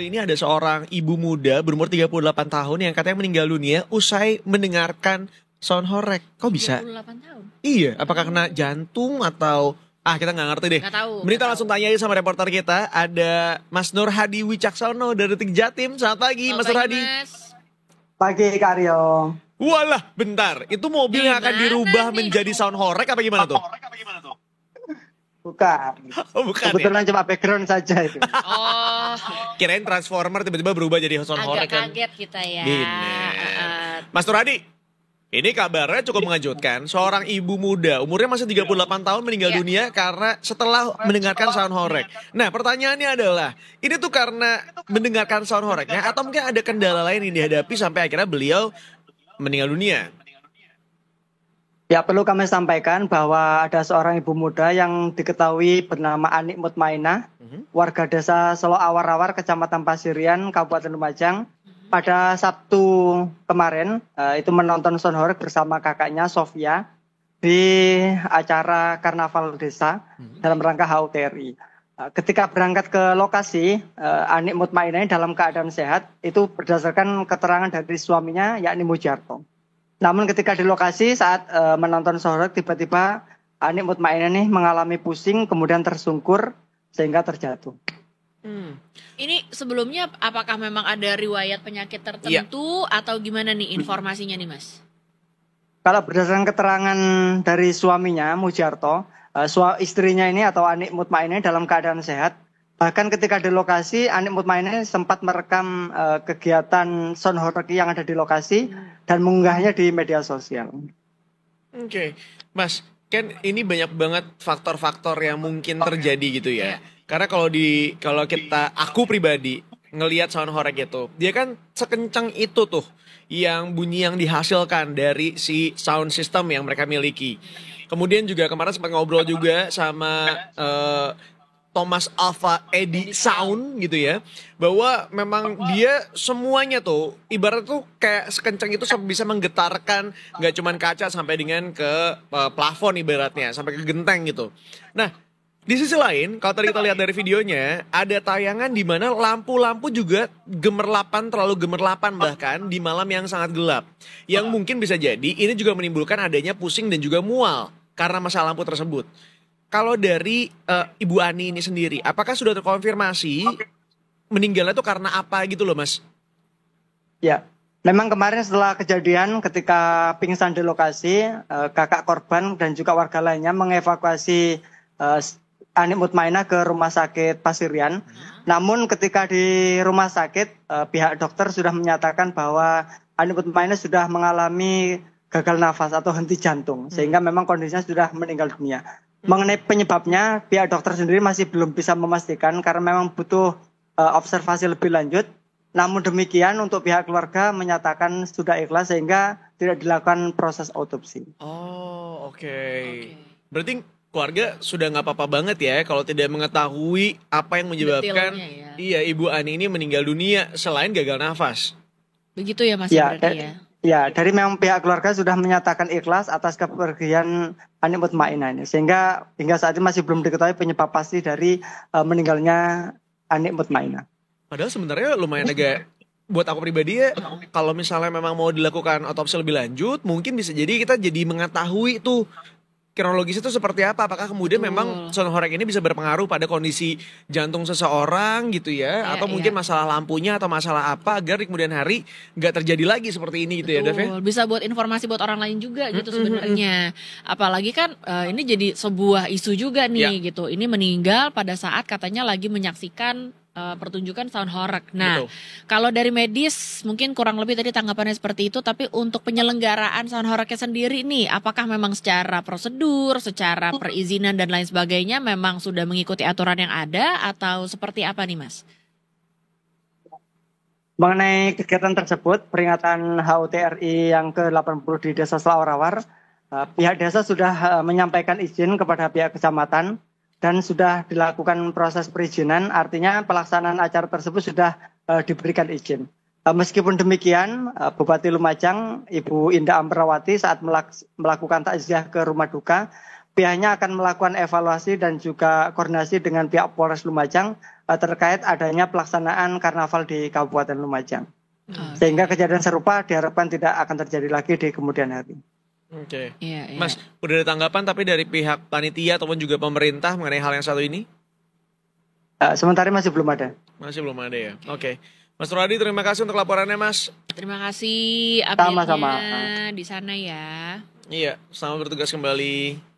kali ini ada seorang ibu muda berumur 38 tahun yang katanya meninggal dunia usai mendengarkan sound horeg. Kok bisa? 38 tahun. Iya, apakah kena jantung atau kita nggak ngerti deh. Nggak tahu. Kita langsung tanya aja sama reporter kita. Ada Mas Nur Hadi Wicaksono dari Detik Jatim. Selamat pagi, Mas Nur Hadi. Pagi, Kak Rio. Walah, bentar. Itu mobil yang akan dirubah menjadi sound horeg apa gimana tuh? Bukan. Oh, bukan. Kebetulan cuma background saja itu. Oh, Kirain Transformer tiba-tiba berubah jadi sound horeg agak kan. kaget kita ya. Bener. Mas Nur Hadi, ini kabarnya cukup mengejutkan. Seorang ibu muda, umurnya masih 38 tahun meninggal dunia karena setelah mendengarkan sound horeg. Nah, pertanyaannya adalah, ini tuh karena mendengarkan sound horegnya atau mungkin ada kendala lain yang dihadapi sampai akhirnya beliau meninggal dunia? Ya, perlu kami sampaikan bahwa ada seorang ibu muda yang diketahui bernama Anik Mutmainah, warga desa Solo Awar-Awar, Kecamatan Pasirian, Kabupaten Lumajang. Pada Sabtu kemarin, itu menonton sound horeg bersama kakaknya Sofia di acara Karnaval Desa dalam rangka HUTRI. Ketika berangkat ke lokasi, Anik Mutmainah dalam keadaan sehat, itu berdasarkan keterangan dari suaminya, yakni Mujarto. Namun ketika di lokasi saat menonton sound horeg, tiba-tiba Anik Mutmainah ini mengalami pusing, kemudian tersungkur sehingga terjatuh. Ini sebelumnya apakah memang ada riwayat penyakit tertentu atau gimana nih informasinya nih, Mas? Kalau berdasarkan keterangan dari suaminya Mujarto, istrinya ini atau Anik Mutmainah dalam keadaan sehat. Bahkan ketika di lokasi, Anik Mutmainah sempat merekam kegiatan sound horeg yang ada di lokasi dan mengunggahnya di media sosial. Oke, Mas, kan ini banyak banget faktor-faktor yang mungkin terjadi gitu ya. Karena aku pribadi ngelihat sound horeg itu, dia kan sekencang itu tuh yang bunyi yang dihasilkan dari si sound system yang mereka miliki. Kemudian juga kemarin sempat ngobrol juga sama Thomas Alva Edison Sound gitu ya, bahwa memang dia semuanya tuh ibarat tuh kayak sekencang itu sampai bisa menggetarkan nggak cuman kaca sampai dengan ke plafon ibaratnya, sampai ke genteng gitu. Nah, di sisi lain kalau tadi kita lihat dari videonya, ada tayangan di mana lampu-lampu juga terlalu gemerlapan bahkan di malam yang sangat gelap, yang mungkin bisa jadi ini juga menimbulkan adanya pusing dan juga mual karena masalah lampu tersebut. Kalau dari Ibu Ani ini sendiri, apakah sudah terkonfirmasi meninggalnya itu karena apa gitu loh, Mas? Ya, memang kemarin setelah kejadian ketika pingsan di lokasi, kakak korban dan juga warga lainnya mengevakuasi Anik Mutmainah ke rumah sakit Pasirian. Namun ketika di rumah sakit, pihak dokter sudah menyatakan bahwa Anik Mutmainah sudah mengalami gagal nafas atau henti jantung, sehingga memang kondisinya sudah meninggal dunia. Mengenai penyebabnya, pihak dokter sendiri masih belum bisa memastikan karena memang butuh observasi lebih lanjut. Namun demikian untuk pihak keluarga menyatakan sudah ikhlas sehingga tidak dilakukan proses autopsi. Oh, oke. Berarti keluarga sudah nggak apa-apa banget ya kalau tidak mengetahui apa yang menyebabkan Ibu Ani ini meninggal dunia selain gagal nafas. Begitu ya, Mas, berarti ya? Ya, dari memang pihak keluarga sudah menyatakan ikhlas atas kepergian Anik Mutmainah ini. Sehingga hingga saat ini masih belum diketahui penyebab pasti dari meninggalnya Anik Mutmainah. Padahal sebenarnya lumayan agak, buat aku pribadi ya, kalau misalnya memang mau dilakukan otopsi lebih lanjut, mungkin bisa jadi kita jadi mengetahui tuh kronologisnya itu seperti apa. Apakah kemudian memang sound horeg ini bisa berpengaruh pada kondisi jantung seseorang gitu ya, atau mungkin masalah lampunya atau masalah apa agar di kemudian hari nggak terjadi lagi seperti ini gitu. Betul. Ya, Dev ya? Bisa buat informasi buat orang lain juga gitu sebenarnya. Apalagi kan ini jadi sebuah isu juga nih gitu. Ini meninggal pada saat katanya lagi menyaksikan pertunjukan sound horeg. Nah, kalau dari medis mungkin kurang lebih tadi tanggapannya seperti itu, tapi untuk penyelenggaraan sound horegnya sendiri nih, apakah memang secara prosedur, secara perizinan dan lain sebagainya memang sudah mengikuti aturan yang ada atau seperti apa nih, Mas? Mengenai kegiatan tersebut, peringatan HUTRI yang ke-80 di Desa Selawar-Awar, pihak desa sudah menyampaikan izin kepada pihak kecamatan dan sudah dilakukan proses perizinan, artinya pelaksanaan acara tersebut sudah diberikan izin. Meskipun demikian, Bupati Lumajang, Ibu Indah Amperawati saat melakukan takziah ke rumah duka, pihaknya akan melakukan evaluasi dan juga koordinasi dengan pihak Polres Lumajang terkait adanya pelaksanaan karnaval di Kabupaten Lumajang. Sehingga kejadian serupa diharapkan tidak akan terjadi lagi di kemudian hari. Oke. Iya, iya. Mas, udah ada tanggapan tapi dari pihak panitia ataupun juga pemerintah mengenai hal yang satu ini? Sementara masih belum ada. Masih belum ada ya. Oke. Mas Rohadi, terima kasih untuk laporannya, Mas. Terima kasih update-nya Sama-sama. di sana ya. Iya, selamat bertugas kembali.